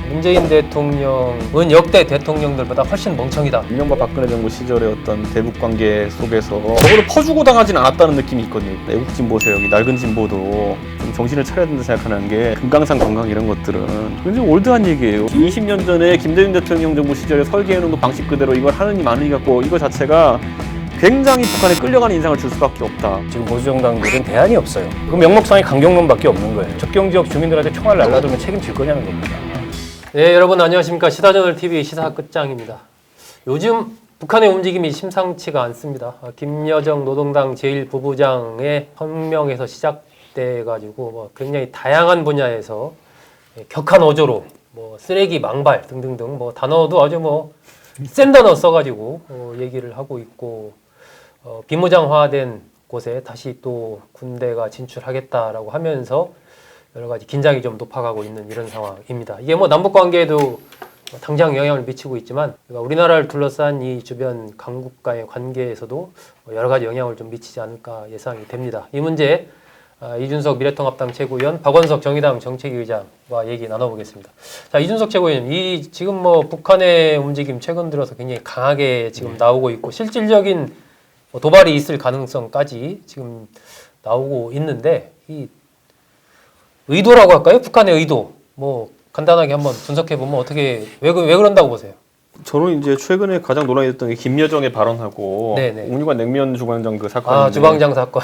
문재인 대통령은 역대 대통령들보다 훨씬 멍청이다. 이명박 박근혜 정부 시절의 어떤 대북 관계 속에서 저거를 퍼주고 당하진 않았다는 느낌이 있거든요. 애국 진보 세력이 낡은 진보도 좀 정신을 차려야 된다 생각하는 게 금강산 관광 이런 것들은 굉장히 올드한 얘기예요. 20년 전에 김대중 대통령 정부 시절에 설계해놓은 방식 그대로 이걸 하느니 마느니 갖고 이거 자체가 굉장히 북한에 끌려가는 인상을 줄 수밖에 없다. 지금 보수정당들은 대안이 없어요. 그 명목상의 강경론밖에 없는 거예요. 접경지역 주민들한테 총알 날라들면 책임질 거냐는 겁니다. 네, 여러분 안녕하십니까. 시사저널TV 시사 끝장입니다. 요즘 북한의 움직임이 심상치가 않습니다. 김여정 노동당 제1부부장의 헌명에서 시작돼가지고 굉장히 다양한 분야에서 격한 어조로 쓰레기 망발 등등등 단어도 아주 센 단어 써가지고 얘기를 하고 있고 비무장화된 곳에 다시 또 군대가 진출하겠다라고 하면서 여러 가지 긴장이 좀 높아가고 있는 이런 상황입니다. 이게 남북 관계에도 당장 영향을 미치고 있지만 우리나라를 둘러싼 이 주변 강국과의 관계에서도 여러 가지 영향을 좀 미치지 않을까 예상이 됩니다. 이 문제 이준석 미래통합당 최고위원, 박원석 정의당 정책위의장과 얘기 나눠보겠습니다. 자, 이준석 최고위원, 이 지금 북한의 움직임 최근 들어서 굉장히 강하게 지금 나오고 있고 실질적인 도발이 있을 가능성까지 지금 나오고 있는데 이 의도라고 할까요? 북한의 의도. 간단하게 한번 분석해 보면 어떻게 왜 그런다고 보세요? 저는 이제 최근에 가장 논란이 됐던 게 김여정의 발언하고 웅유관 냉면 주방장 그 사건. 주방장 사건.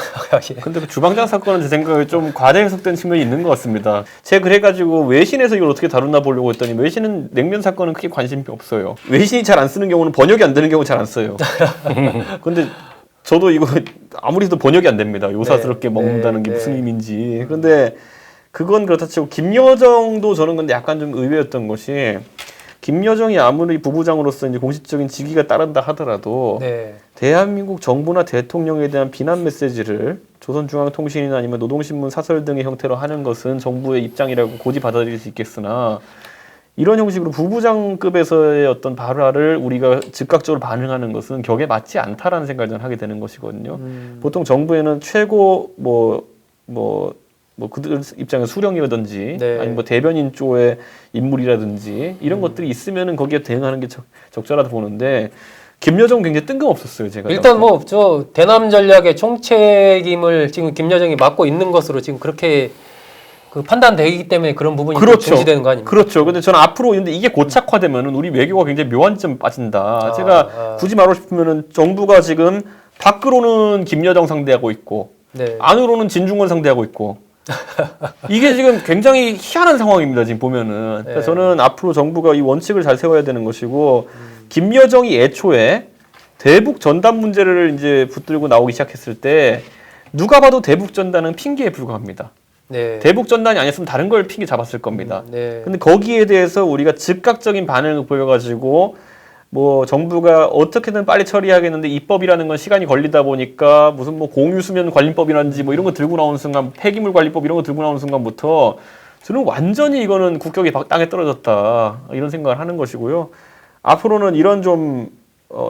근데 그 주방장 사건은 제 생각에 좀 과대 해석된 측면이 있는 것 같습니다. 제가 그래가지고 외신에서 이걸 어떻게 다루나 보려고 했더니 외신은 냉면 사건은 크게 관심이 없어요. 외신이 잘 안 쓰는 경우는 번역이 안 되는 경우 잘 안 써요. 근데 저도 이거 아무리 해도 번역이 안 됩니다. 요사스럽게 먹는다는 게 무슨 의미인지. 그런데 그건 그렇다 치고 김여정도 저는 근데 약간 좀 의외였던 것이 김여정이 아무리 부부장으로서 이제 공식적인 직위가 따른다 하더라도 대한민국 정부나 대통령에 대한 비난 메시지를 조선중앙통신이나 아니면 노동신문 사설 등의 형태로 하는 것은 정부의 입장이라고 고지 받아들일 수 있겠으나 이런 형식으로 부부장급에서의 어떤 발화를 우리가 즉각적으로 반응하는 것은 격에 맞지 않다라는 생각을 저는 하게 되는 것이거든요. 보통 정부에는 최고 그들 입장에 수령이라든지 아니면 대변인 쪽의 인물이라든지 이런 것들이 있으면은 거기에 대응하는 게 적절하다 보는데 김여정 굉장히 뜬금없었어요. 제가 일단 저 대남 전략의 총책임을 지금 김여정이 맡고 있는 것으로 지금 그렇게 판단되기 때문에 그런 부분이 중시되는 거 아닙니까? 그렇죠. 근데 저는 앞으로 근데 이게 고착화되면은 우리 외교가 굉장히 묘한 점에 빠진다. 제가 굳이 말하고 싶으면은 정부가 지금 밖으로는 김여정 상대하고 있고 안으로는 진중권 상대하고 있고 이게 지금 굉장히 희한한 상황입니다. 지금 보면은. 그래서 저는 앞으로 정부가 이 원칙을 잘 세워야 되는 것이고 김여정이 애초에 대북 전단 문제를 이제 붙들고 나오기 시작했을 때 누가 봐도 대북 전단은 핑계에 불과합니다. 대북 전단이 아니었으면 다른 걸 핑계 잡았을 겁니다. 근데 거기에 대해서 우리가 즉각적인 반응을 보여가지고 정부가 어떻게든 빨리 처리하겠는데 입법이라는 건 시간이 걸리다 보니까 무슨 공유수면 관리법이라든지 이런 거 들고 나오는 순간 폐기물 관리법 이런 거 들고 나오는 순간부터 저는 완전히 이거는 국격이 땅에 떨어졌다 이런 생각을 하는 것이고요. 앞으로는 이런 좀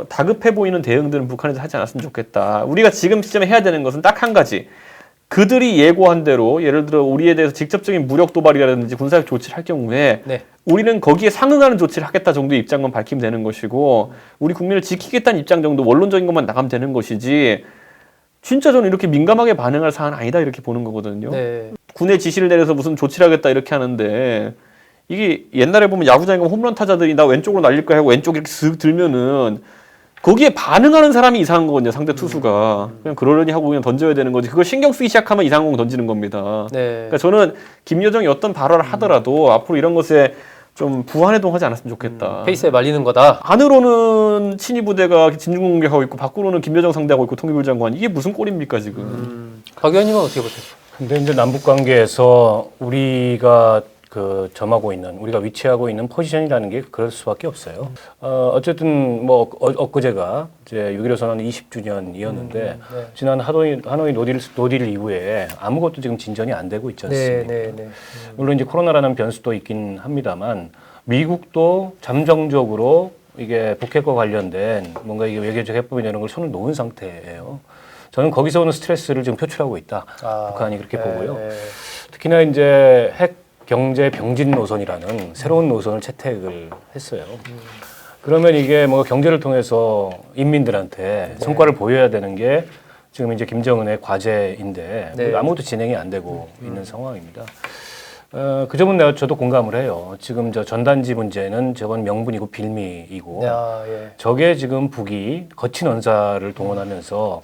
다급해 보이는 대응들은 북한에서 하지 않았으면 좋겠다. 우리가 지금 시점에 해야 되는 것은 딱 한 가지. 그들이 예고한 대로 예를 들어 우리에 대해서 직접적인 무력 도발이라든지 군사적 조치를 할 경우에 우리는 거기에 상응하는 조치를 하겠다 정도의 입장만 밝히면 되는 것이고 우리 국민을 지키겠다는 입장 정도 원론적인 것만 나가면 되는 것이지 진짜 저는 이렇게 민감하게 반응할 사안은 아니다 이렇게 보는 거거든요. 군의 지시를 내려서 무슨 조치를 하겠다 이렇게 하는데 이게 옛날에 보면 야구장에 가면 홈런 타자들이 나 왼쪽으로 날릴 거야 하고 왼쪽 이렇게 쓱 들면은 거기에 반응하는 사람이 이상한 거거든요. 상대 투수가. 그냥 그러려니 하고 그냥 던져야 되는 거지. 그걸 신경 쓰기 시작하면 이상한 공 던지는 겁니다. 그러니까 저는 김여정이 어떤 발언을 하더라도 앞으로 이런 것에 좀 부안해동하지 않았으면 좋겠다. 페이스에 말리는 거다. 안으로는 친위 부대가 진중권 공격하고 있고 밖으로는 김여정 상대하고 있고 통일부 장관. 이게 무슨 꼴입니까 지금. 박 의원님은 어떻게 보세요? 근데 이제 남북 관계에서 우리가 점하고 있는 우리가 위치하고 있는 포지션이라는 게 그럴 수밖에 없어요. 어쨌든 엊그제가 이제 6.15 선언 20주년이었는데 지난 하노이 노딜 이후에 아무것도 지금 진전이 안 되고 있지 않습니까? 물론 이제 코로나라는 변수도 있긴 합니다만 미국도 잠정적으로 이게 북핵과 관련된 뭔가 이게 외교적 해법이라는 걸 손을 놓은 상태예요. 저는 거기서 오는 스트레스를 지금 표출하고 있다. 아, 북한이 그렇게 예, 보고요. 예. 특히나 이제 핵 경제 병진 노선이라는 새로운 노선을 채택을 했어요. 그러면 이게 뭐 경제를 통해서 인민들한테 성과를 보여야 되는 게 지금 이제 김정은의 과제인데 네. 아무것도 진행이 안 되고 있는 상황입니다. 그 점은 저도 공감을 해요. 지금 저 전단지 문제는 저건 명분이고 빌미이고 야, 예. 저게 지금 북이 거친 언사를 동원하면서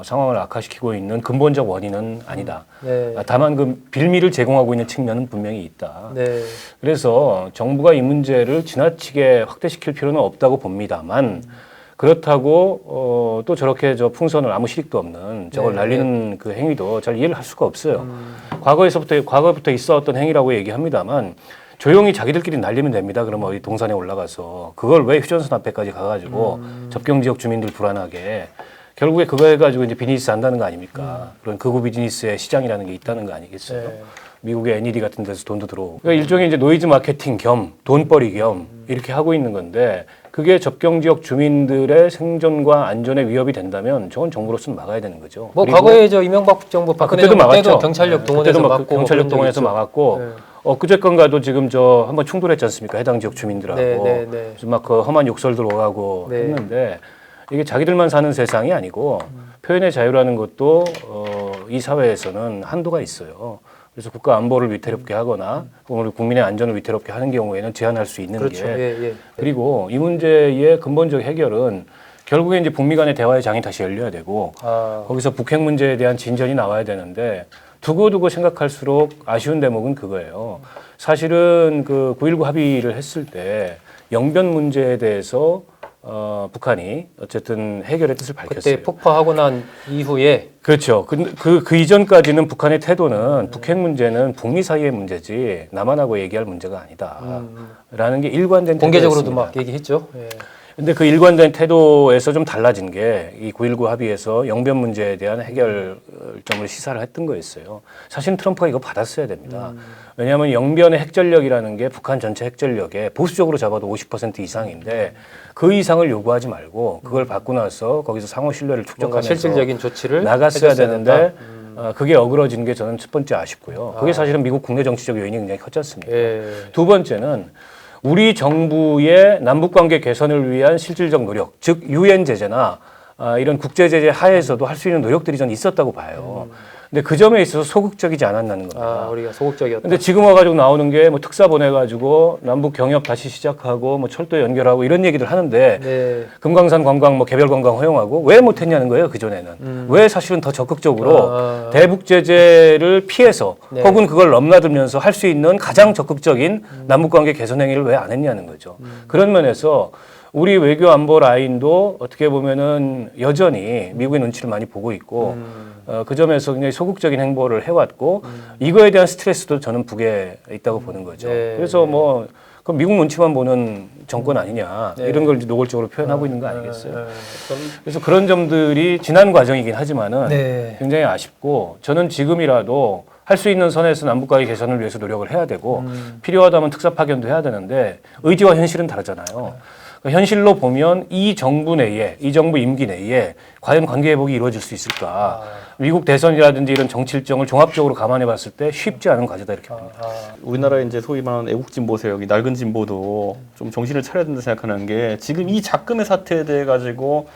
상황을 악화시키고 있는 근본적 원인은 아니다. 네. 다만 그 빌미를 제공하고 있는 측면은 분명히 있다. 네. 그래서 정부가 이 문제를 지나치게 확대시킬 필요는 없다고 봅니다만 그렇다고 또 저렇게 저 풍선을 아무 실익도 없는 저걸 네, 날리는 그 행위도 잘 이해를 할 수가 없어요. 과거부터 있었던 행위라고 얘기합니다만 조용히 자기들끼리 날리면 됩니다. 그러면 어디 동산에 올라가서 그걸 왜 휴전선 앞에까지 가가지고 접경 지역 주민들 불안하게 결국에 그거 해가지고 이제 비즈니스 한다는 거 아닙니까? 그런 극우 비즈니스의 시장이라는 게 있다는 거 아니겠어요? 네. 미국의 NED 같은 데서 돈도 들어오고. 그러니까 일종의 이제 노이즈 마케팅 겸 돈벌이 겸 이렇게 하고 있는 건데 그게 접경 지역 주민들의 생존과 안전에 위협이 된다면 저건 정부로서는 막아야 되는 거죠. 뭐 그리고 과거에 저 이명박 정부 박근혜 그때도 정부 때도 막았죠. 경찰력 네, 동원해서 그때도 막고 경찰력 그런 적이 동원해서 있죠. 막았고 네. 그제건가도 지금 저 한번 충돌했지 않습니까? 해당 지역 주민들하고 네, 네, 네. 그래서 막 그 험한 욕설들 오가고 네. 했는데 이게 자기들만 사는 세상이 아니고 표현의 자유라는 것도 이 사회에서는 한도가 있어요. 그래서 국가 안보를 위태롭게 하거나 오늘 국민의 안전을 위태롭게 하는 경우에는 제한할 수 있는 그렇죠. 게 예, 예. 그리고 이 문제의 근본적 해결은 결국에 이제 북미 간의 대화의 장이 다시 열려야 되고 아, 거기서 북핵 문제에 대한 진전이 나와야 되는데 두고두고 생각할수록 아쉬운 대목은 그거예요. 사실은 그 9.19 합의를 했을 때 영변 문제에 대해서 북한이 어쨌든 해결의 뜻을 밝혔어요. 그때 폭파하고 난 이후에 그렇죠. 그 이전까지는 북한의 태도는 북핵 문제는 북미 사이의 문제지 남한하고 얘기할 문제가 아니다. 라는 게 일관된 공개적으로도 태도였습니다. 막 얘기했죠. 예. 근데 그 일관된 태도에서 좀 달라진 게 이 9.19 합의에서 영변 문제에 대한 해결점을 시사를 했던 거였어요. 사실 트럼프가 이거 받았어야 됩니다. 왜냐하면 영변의 핵전력이라는 게 북한 전체 핵전력의 보수적으로 잡아도 50% 이상인데 그 이상을 요구하지 말고 그걸 받고 나서 거기서 상호 신뢰를 뭔가 축적하면서 실질적인 조치를 나갔어야 해줬어야 되는데 된다. 그게 어그러진 게 저는 첫 번째 아쉽고요. 그게 사실은 미국 국내 정치적 요인이 굉장히 컸지 않습니까? 예. 두 번째는 우리 정부의 남북관계 개선을 위한 실질적 노력, 즉 유엔 제재나 이런 국제 제재 하에서도 할 수 있는 노력들이 저는 있었다고 봐요. 근데 그 점에 있어서 소극적이지 않았다는 겁니다. 아, 우리가 소극적이었다. 근데 지금 와가지고 나오는 게 뭐 특사 보내가지고 남북 경협 다시 시작하고 뭐 철도 연결하고 이런 얘기들 하는데 네. 금강산 관광 뭐 개별 관광 허용하고 왜 못했냐는 거예요 그 전에는 왜 사실은 더 적극적으로 대북 제재를 피해서 네. 혹은 그걸 넘나들면서 할 수 있는 가장 적극적인 남북 관계 개선 행위를 왜 안 했냐는 거죠. 그런 면에서 우리 외교 안보 라인도 어떻게 보면은 여전히 미국의 눈치를 많이 보고 있고 그 점에서 굉장히 소극적인 행보를 해왔고 이거에 대한 스트레스도 저는 북에 있다고 보는 거죠. 네. 그래서 뭐 그럼 미국 눈치만 보는 정권 아니냐 네. 이런 걸 이제 노골적으로 표현하고 있는 거 아니겠어요? 그래서 그런 점들이 지난 과정이긴 하지만은 네. 굉장히 아쉽고 저는 지금이라도 할 수 있는 선에서 남북관계 개선을 위해서 노력을 해야 되고 필요하다면 특사 파견도 해야 되는데 의지와 현실은 다르잖아요. 그러니까 현실로 보면 이 정부 내에 이 정부 임기 내에 과연 관계 회복이 이루어질 수 있을까? 미국 대선이라든지 이런 정치 일정을 종합적으로 감안해 봤을 때 쉽지 않은 과제다 이렇게 봅니다. 우리나라의 이제 소위 말하는 애국 진보 세력이 낡은 진보도 좀 정신을 차려야 된다 생각하는 게 지금 이 작금의 사태에 대해 가지고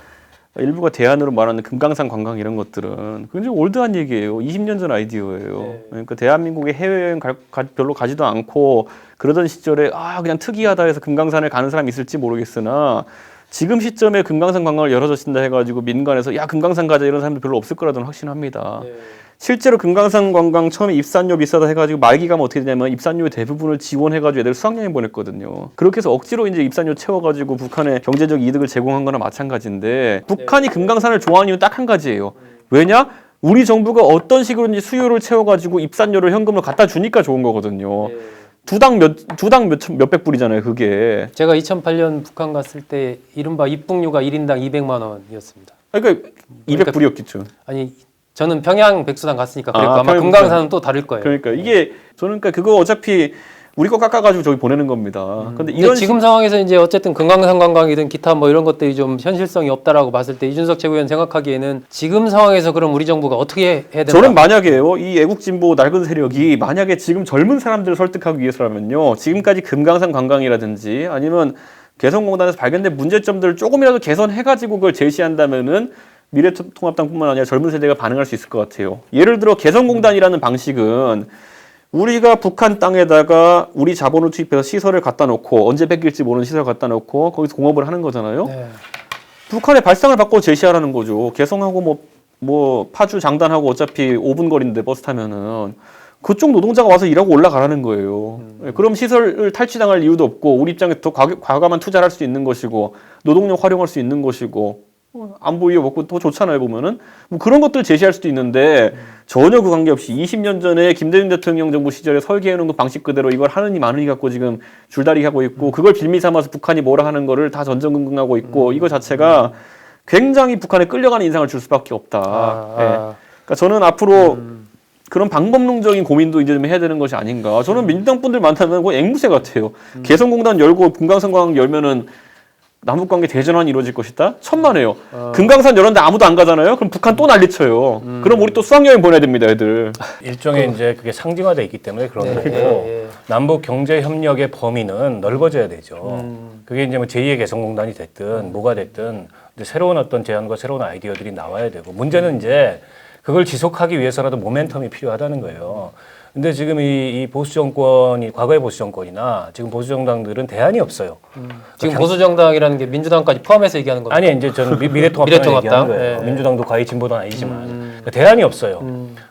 일부가 대안으로 말하는 금강산 관광 이런 것들은 굉장히 올드한 얘기예요. 20년 전 아이디어예요. 네. 그러니까 대한민국에 해외여행 별로 가지도 않고 그러던 시절에 그냥 특이하다 해서 금강산을 가는 사람이 있을지 모르겠으나 지금 시점에 금강산 관광을 열어주신다 해가지고 민간에서 야 금강산 가자 이런 사람들 별로 없을 거라고는 확신합니다. 네. 실제로 금강산 관광 처음에 입산료 비싸다 해가지고 말기 가면 어떻게 되냐면 입산료의 대부분을 지원해가지고 애들 수학여행 보냈거든요. 그렇게 해서 억지로 이제 입산료 채워가지고 북한에 경제적 이득을 제공한 거나 마찬가지인데 북한이 금강산을 좋아하는 이유는 딱 한 가지예요. 왜냐? 우리 정부가 어떤 식으로든지 수요를 채워가지고 입산료를 현금으로 갖다 주니까 좋은 거거든요. 네. 두당 몇백 불이잖아요, 그게. 제가 2008년 북한 갔을 때 이른바 입북료가 1인당 200만 원이었습니다. 그러니까 200불이었겠죠. 아니 저는 평양 백수당 갔으니까 그랬고 아마 평양 금강산은 또 다를 거예요. 그러니까 이게 저는 그러니까 그거 어차피 우리 거 깎아가지고 저기 보내는 겁니다. 근데 이런 지금 상황에서 이제 어쨌든 금강산 관광이든 기타 뭐 이런 것들이 좀 현실성이 없다라고 봤을 때 이준석 최고위원 생각하기에는 지금 상황에서 그럼 우리 정부가 어떻게 해야 된다? 저는 만약에요, 이 애국진보 낡은 세력이 만약에 지금 젊은 사람들을 설득하기 위해서라면요, 지금까지 금강산 관광이라든지 아니면 개성공단에서 발견된 문제점들을 조금이라도 개선해가지고 그걸 제시한다면은 미래통합당뿐만 아니라 젊은 세대가 반응할 수 있을 것 같아요. 예를 들어 개성공단이라는 방식은 우리가 북한 땅에다가 우리 자본을 투입해서 시설을 갖다 놓고 언제 뺏길지 모르는 시설을 갖다 놓고 거기서 공업을 하는 거잖아요. 네. 북한의 발상을 바꿔 제시하라는 거죠. 개성하고 뭐 파주 장단하고 어차피 5분 거리인데 버스 타면은 그쪽 노동자가 와서 일하고 올라가라는 거예요. 그럼 시설을 탈취당할 이유도 없고 우리 입장에 더 과감한 투자를 할 수 있는 것이고 노동력 활용할 수 있는 것이고 안보 이어 먹고 더 좋잖아요 보면은 뭐 그런 것들 제시할 수도 있는데 전혀 그 관계없이 20년 전에 김대중 대통령 정부 시절에 설계해놓은 그 방식 그대로 이걸 하느니 마느니 갖고 지금 줄다리기 하고 있고 그걸 빌미 삼아서 북한이 뭐라 하는 거를 다 전전긍긍하고 있고 이거 자체가 굉장히 북한에 끌려가는 인상을 줄 수밖에 없다. 예. 그러니까 저는 앞으로 그런 방법론적인 고민도 이제 좀 해야 되는 것이 아닌가. 저는 민주당 분들 많다면 그거 앵무새 같아요. 개성공단 열고 금강산 관광 열면은 남북관계 대전환이 이루어질 것이다? 천만에요. 금강산 열었는데 아무도 안 가잖아요? 그럼 북한 또 난리쳐요. 그럼 우리 또 수학여행 보내야 됩니다, 애들. 일종의 이제 그게 상징화돼 있기 때문에 그런 거고 남북 경제 협력의 범위는 넓어져야 되죠. 그게 이제 뭐 제2의 개성공단이 됐든 뭐가 됐든 이제 새로운 어떤 제안과 새로운 아이디어들이 나와야 되고 문제는 이제 그걸 지속하기 위해서라도 모멘텀이 필요하다는 거예요. 근데 지금 이 보수 정권이 과거의 보수 정권이나 지금 보수 정당들은 대안이 없어요. 지금 보수 정당이라는 게 민주당까지 포함해서 얘기하는 겁니다. 아니 이제 저는 미래통합당 미래통합당? 얘기하는 거예요. 네. 민주당도 과히 진보는 아니지만 그러니까 대안이 없어요.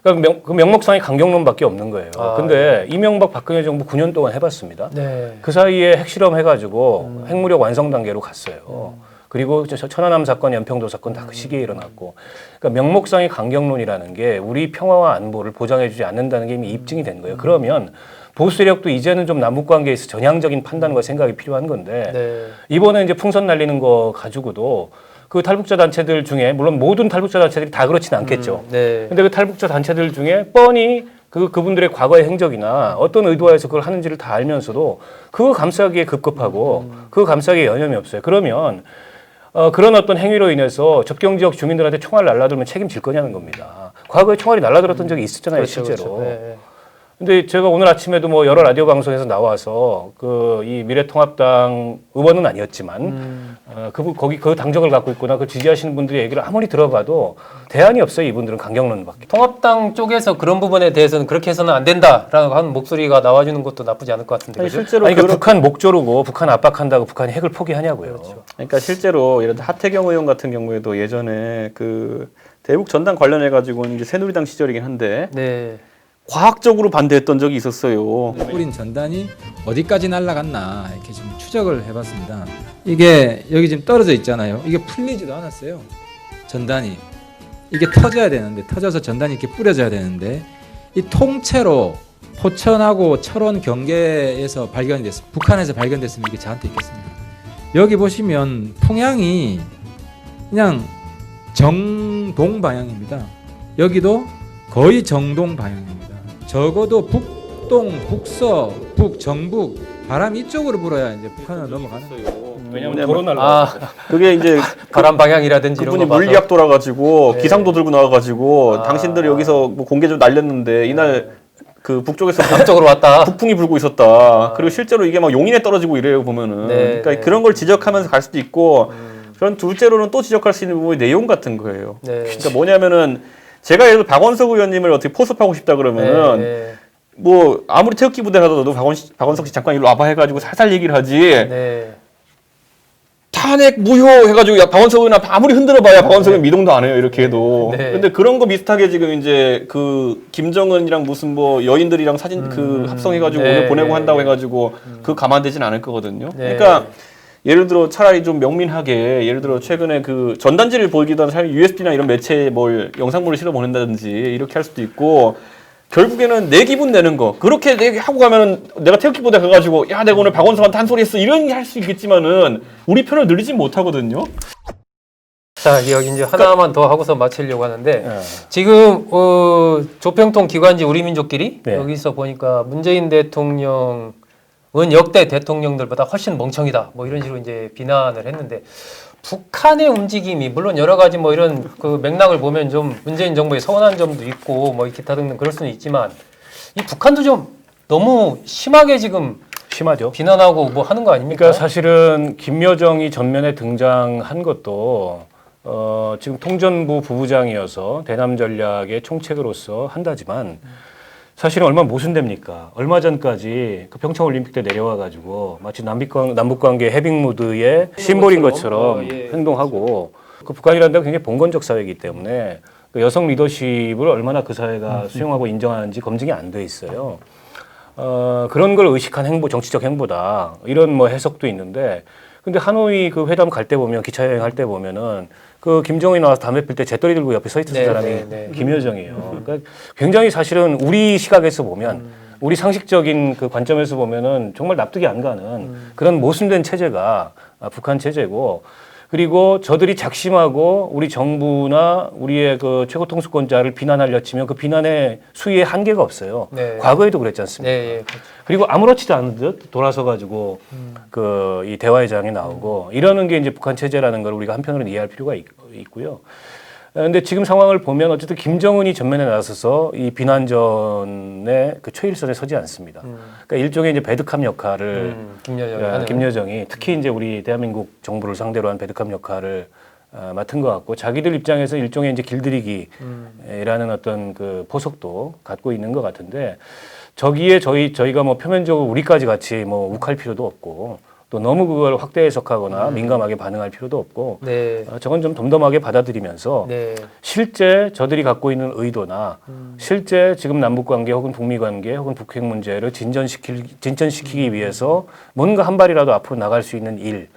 그러니까 그 명목상의 강경론밖에 없는 거예요. 근데 이명박 박근혜 정부 9년 동안 해봤습니다. 네. 그 사이에 핵실험 해가지고 핵무력 완성 단계로 갔어요. 그리고 천안함 사건, 연평도 사건 다 그 시기에 일어났고, 그러니까 명목상의 강경론이라는 게 우리 평화와 안보를 보장해주지 않는다는 게 이미 입증이 된 거예요. 그러면 보수 세력도 이제는 좀 남북 관계에서 전향적인 판단과 생각이 필요한 건데 네. 이번에 이제 풍선 날리는 거 가지고도 그 탈북자 단체들 중에 물론 모든 탈북자 단체들이 다 그렇지는 않겠죠. 네. 근데 그 탈북자 단체들 중에 뻔히 그분들의 과거의 행적이나 어떤 의도에서 그걸 하는지를 다 알면서도 그거 감싸기에 급급하고 그거 감싸기에 여념이 없어요. 그러면 그런 어떤 행위로 인해서 접경 지역 주민들한테 총알을 날라들면 책임질 거냐는 겁니다. 과거에 총알이 날라들었던 적이 있었잖아요, 그렇죠, 실제로. 그렇죠. 네. 근데 제가 오늘 아침에도 뭐 여러 라디오 방송에서 나와서 이 미래통합당 의원은 아니었지만 거기 그 당적을 갖고 있거나 그 지지하시는 분들의 얘기를 아무리 들어봐도 대안이 없어요. 이분들은 강경론밖에. 통합당 쪽에서 그런 부분에 대해서는 그렇게 해서는 안 된다라는 하는 목소리가 나와주는 것도 나쁘지 않을 것 같은데. 아니, 그죠? 실제로 그러니까 북한 목조르고 북한 압박한다고 북한이 핵을 포기하냐고요. 그렇죠. 그러니까 실제로 예를 들어 하태경 의원 같은 경우에도 예전에 그 대북 전단 관련해 가지고 이제 새누리당 시절이긴 한데 네. 과학적으로 반대했던 적이 있었어요. 뿌린 전단이 어디까지 날아갔나 이렇게 좀 추적을 해봤습니다. 이게 여기 지금 떨어져 있잖아요. 이게 풀리지도 않았어요. 전단이 이게 터져야 되는데 터져서 전단이 이렇게 뿌려져야 되는데 이 통째로 포천하고 철원 경계에서 발견이 됐습니다. 북한에서 발견됐으면 이게 저한테 있겠습니다. 여기 보시면 통양이 그냥 정동 방향입니다. 여기도 거의 정동 방향입니다. 적어도 북동, 북서, 북정북 바람이 이쪽으로 불어야 이제 북한으로 넘어가는 거예요. 왜냐하면 도로 날라. 그게 이제 바람 방향이라든지 이런 그분이 거 봐서. 물리학 돌아가지고 네. 기상도 들고 나와가지고 아. 당신들 여기서 뭐 공개 좀 날렸는데 이날 그 북쪽에서 남쪽으로 왔다. 북풍이 불고 있었다. 그리고 실제로 이게 막 용인에 떨어지고 이래요 보면은. 네, 그러니까 네. 그런 걸 지적하면서 갈 수도 있고. 그런 둘째로는 또 지적할 수 있는 부분이 내용 같은 거예요. 네. 그러니까 뭐냐면은 제가 예를 들어 박원석 의원님을 어떻게 포섭하고 싶다 그러면은 네. 뭐 아무리 태극기 부대라도 박원석 씨 잠깐 일로 와봐 해가지고 살살 얘기를 하지. 네. 탄핵 무효 해가지고 야 박원석 의원 아무리 흔들어봐야 박원석 의원 미동도 안 해요 이렇게 해도. 네. 근데 그런 거 비슷하게 지금 이제 그 김정은이랑 무슨 뭐 여인들이랑 사진 그 합성해가지고 네. 오늘 보내고 한다고 해가지고 그 가만되진 않을 거거든요. 네. 그러니까. 예를 들어 차라리 좀 명민하게 예를 들어 최근에 그 전단지를 보기도 하는 사람이 USB나 이런 매체에 뭘 영상물을 실어 보낸다든지 이렇게 할 수도 있고 결국에는 내 기분 내는 거 그렇게 하고 가면은 내가 태극기 부대 가가지고 야 내가 오늘 박원석한테 한 소리 했어 이런 할 수 있겠지만은 우리 편을 늘리진 못하거든요. 자, 여기 이제 하나만 더 하고서 마치려고 하는데 네. 지금 조평통 기관지 우리민족끼리 네. 여기서 보니까 문재인 대통령 역대 대통령들보다 훨씬 멍청이다. 뭐 이런 식으로 이제 비난을 했는데 북한의 움직임이 물론 여러 가지 뭐 이런 그 맥락을 보면 좀 문재인 정부의 서운한 점도 있고 뭐 기타 등등 그럴 수는 있지만 이 북한도 좀 너무 심하게 지금 심하죠. 비난하고 뭐 하는 거 아닙니까? 그러니까 사실은 김여정이 전면에 등장한 것도 지금 통전부 부부장이어서 대남 전략의 총책으로서 한다지만 사실은 얼마나 모순됩니까? 얼마 전까지 그 평창 올림픽 때 내려와 가지고 마치 남북 관계 해빙 무드의 심볼인 것처럼 예. 행동하고 그 북한이라는 데가 굉장히 봉건적 사회이기 때문에 그 여성 리더십을 얼마나 그 사회가 수용하고 인정하는지 검증이 안 돼 있어요. 그런 걸 의식한 행보, 정치적 행보다 이런 뭐 해석도 있는데 근데 하노이 그 회담 갈 때 보면 기차 여행 할 때 보면은 그 김정은이 나와서 담배 필 때 재떨이 들고 옆에 서 있던 네, 사람이 네, 네. 김여정이에요. 그러니까 굉장히 사실은 우리 시각에서 보면 우리 상식적인 그 관점에서 보면은 정말 납득이 안 가는 그런 모순된 체제가 북한 체제고 그리고 저들이 작심하고 우리 정부나 우리의 그 최고 통수권자를 비난하려 치면 그 비난의 수위에 한계가 없어요. 네. 과거에도 그랬지 않습니까? 네, 예, 그렇죠. 그리고 아무렇지도 않은 듯 돌아서 가지고 그 이 대화의 장에 나오고 이러는 게 이제 북한 체제라는 걸 우리가 한편으로는 이해할 필요가 있고요. 근데 지금 상황을 보면 어쨌든 김정은이 전면에 나서서 이 비난전의 그 최일선에 서지 않습니다. 그러니까 일종의 이제 배드캅 역할을 김여정이 하는. 김여정이 특히 이제 우리 대한민국 정부를 상대로 한 배드캅 역할을 맡은 것 같고 자기들 입장에서 일종의 이제 길들이기라는 어떤 그 포석도 갖고 있는 것 같은데 저기에 저희가 뭐 표면적으로 우리까지 같이 뭐 욱할 필요도 없고 또 너무 그걸 확대 해석하거나 민감하게 반응할 필요도 없고 네. 저건 좀 덤덤하게 받아들이면서 네. 실제 저들이 갖고 있는 의도나 실제 지금 남북관계 혹은 북미관계 혹은 북핵 문제를 진전시키기 위해서 뭔가 한 발이라도 앞으로 나갈 수 있는 일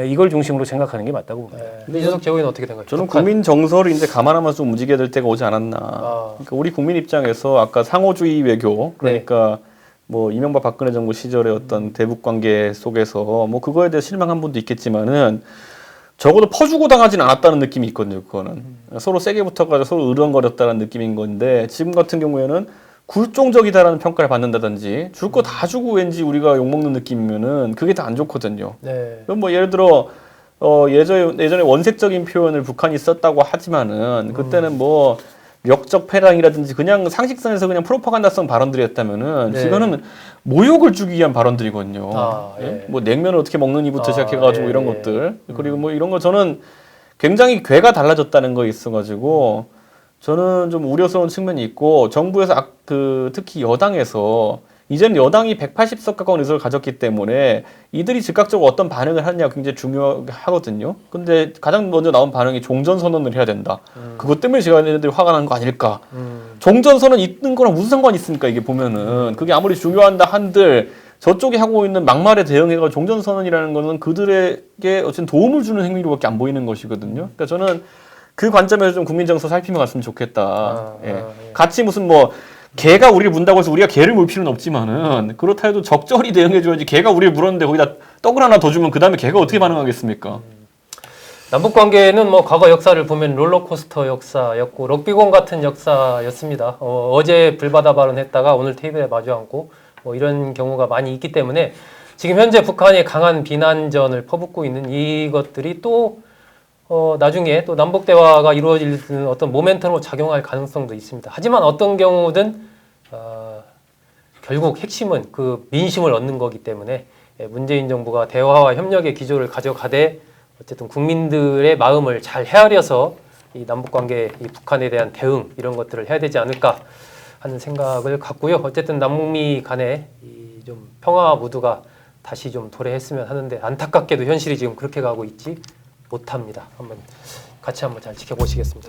이걸 중심으로 생각하는 게 맞다고 봅니다. 네. 이준석 제보는 어떻게 된 거예요? 저는 북한. 국민 정서를 이제 감안하면서 좀 움직여야 될 때가 오지 않았나. 그러니까 우리 국민 입장에서 아까 상호주의 외교 그러니까 뭐 이명박 박근혜 정부 시절의 어떤 대북 관계 속에서 뭐 그거에 대해 실망한 분도 있겠지만은 적어도 퍼주고 당하진 않았다는 느낌이 있거든요. 그거는 서로 세게 붙어가지고 서로 으르렁거렸다는 느낌인 건데 지금 같은 경우에는 굴종적이다라는 평가를 받는다든지 줄 거 다 주고 왠지 우리가 욕먹는 느낌이면은 그게 다 안 좋거든요. 네. 그럼 뭐 예를 들어 예전에 원색적인 표현을 북한이 썼다고 하지만은 그때는 뭐 역적 패랑이라든지 그냥 상식선에서 그냥 프로파간다성 발언들이었다면은 네. 지금은 모욕을 주기 위한 발언들이거든요. 예. 뭐 냉면을 어떻게 먹느니부터 시작해가지고 예, 이런 예. 것들 그리고 뭐 이런 거 저는 굉장히 궤가 달라졌다는 거에 있어가지고 저는 좀 우려스러운 측면이 있고 정부에서 특히 여당에서 이제는 여당이 180석 가까운 의석을 가졌기 때문에 이들이 즉각적으로 어떤 반응을 하느냐가 굉장히 중요하거든요. 근데 가장 먼저 나온 반응이 종전선언을 해야 된다. 그것 때문에 제가 얘네들이 화가 난 거 아닐까. 종전선언 있는 거랑 무슨 상관이 있습니까? 이게 보면은. 그게 아무리 중요한다 한들 저쪽이 하고 있는 막말에 대응해가 종전선언이라는 거는 그들에게 어쨌든 도움을 주는 행위로밖에 안 보이는 것이거든요. 그러니까 저는 그 관점에서 좀 국민정서 살피며 갔으면 좋겠다. 예. 같이 무슨 뭐 개가 우리를 문다고 해서 우리가 개를 물 필요는 없지만은 그렇다 해도 적절히 대응해줘야지. 개가 우리를 물었는데 거기다 떡을 하나 더 주면 그 다음에 개가 어떻게 반응하겠습니까? 남북 관계는 뭐 과거 역사를 보면 롤러코스터 역사였고 럭비공 같은 역사였습니다. 어제 불바다 발언했다가 오늘 테이블에 마주 앉고 뭐 이런 경우가 많이 있기 때문에 지금 현재 북한이 강한 비난전을 퍼붓고 있는 이것들이 또 나중에 또 남북 대화가 이루어질 어떤 모멘텀으로 작용할 가능성도 있습니다. 하지만 어떤 경우든 결국 핵심은 그 민심을 얻는 거기 때문에 문재인 정부가 대화와 협력의 기조를 가져가되 어쨌든 국민들의 마음을 잘 헤아려서 이 남북 관계, 이 북한에 대한 대응 이런 것들을 해야 되지 않을까 하는 생각을 갖고요. 어쨌든 남북미 간에 이 좀 평화 무드가 다시 좀 도래했으면 하는데 안타깝게도 현실이 지금 그렇게 가고 있지 못합니다. 같이 한번 잘 지켜보시겠습니다.